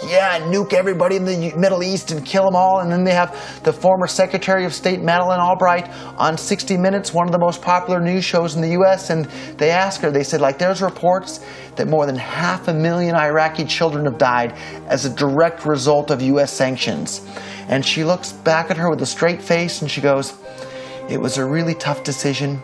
yeah, nuke everybody in the Middle East and kill them all. And then they have the former Secretary of State, Madeleine Albright, on 60 Minutes, one of the most popular news shows in the U.S., and they asked her, they said, like, there's reports that more than 500,000 Iraqi children have died as a direct result of U.S. sanctions. And she looks back at her with a straight face and she goes, it was a really tough decision,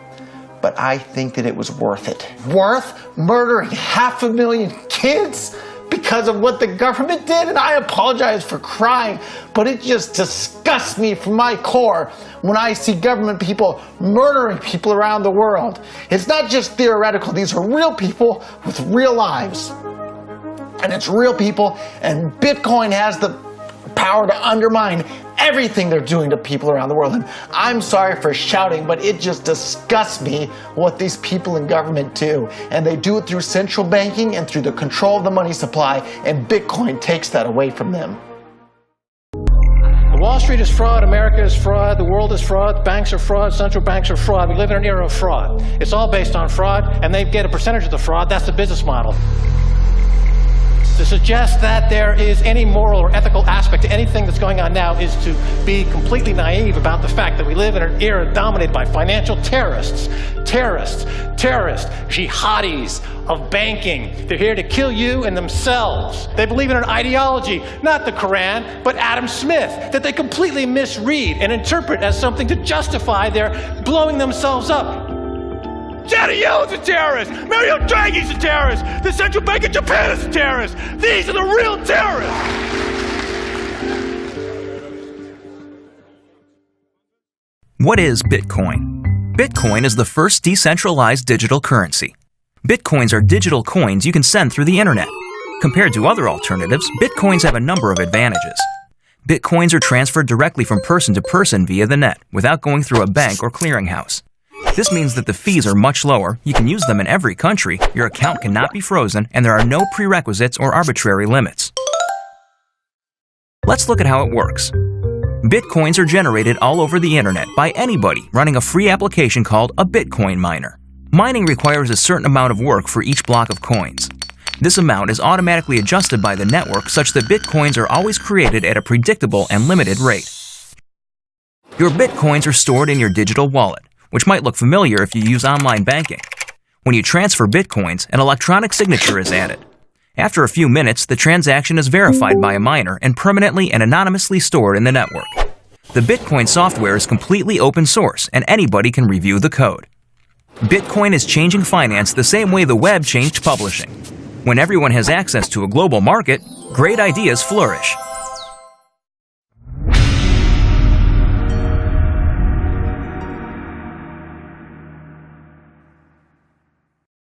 but I think that it was worth it. Worth murdering 500,000 kids because of what the government did? And I apologize for crying, but it just disgusts me from my core when I see government people murdering people around the world. It's not just theoretical. These are real people with real lives. And it's real people, and Bitcoin has the power to undermine everything they're doing to people around the world. And I'm sorry for shouting, but it just disgusts me what these people in government do. And they do it through central banking and through the control of the money supply, and Bitcoin takes that away from them. Wall Street is fraud, America is fraud, the world is fraud, banks are fraud, central banks are fraud. We live in an era of fraud. It's all based on fraud, and they get a percentage of the fraud. That's the business model. To suggest that there is any moral or ethical aspect to anything that's going on now is to be completely naive about the fact that we live in an era dominated by financial terrorists, jihadis of banking. They're here to kill you and themselves. They believe in an ideology, not the Quran, but Adam Smith, that they completely misread and interpret as something to justify their blowing themselves up. Janet Yellen's a terrorist! Mario Draghi's a terrorist! The Central Bank of Japan is a terrorist! These are the real terrorists! What is Bitcoin? Bitcoin is the first decentralized digital currency. Bitcoins are digital coins you can send through the internet. Compared to other alternatives, Bitcoins have a number of advantages. Bitcoins are transferred directly from person to person via the net, without going through a bank or clearinghouse. This means that the fees are much lower, you can use them in every country, your account cannot be frozen, and there are no prerequisites or arbitrary limits. Let's look at how it works. Bitcoins are generated all over the internet by anybody running a free application called a Bitcoin miner. Mining requires a certain amount of work for each block of coins. This amount is automatically adjusted by the network such that Bitcoins are always created at a predictable and limited rate. Your Bitcoins are stored in your digital wallet, which might look familiar if you use online banking. When you transfer Bitcoins, an electronic signature is added. After a few minutes, the transaction is verified by a miner and permanently and anonymously stored in the network. The Bitcoin software is completely open source, and anybody can review the code. Bitcoin is changing finance the same way the web changed publishing. When everyone has access to a global market, great ideas flourish.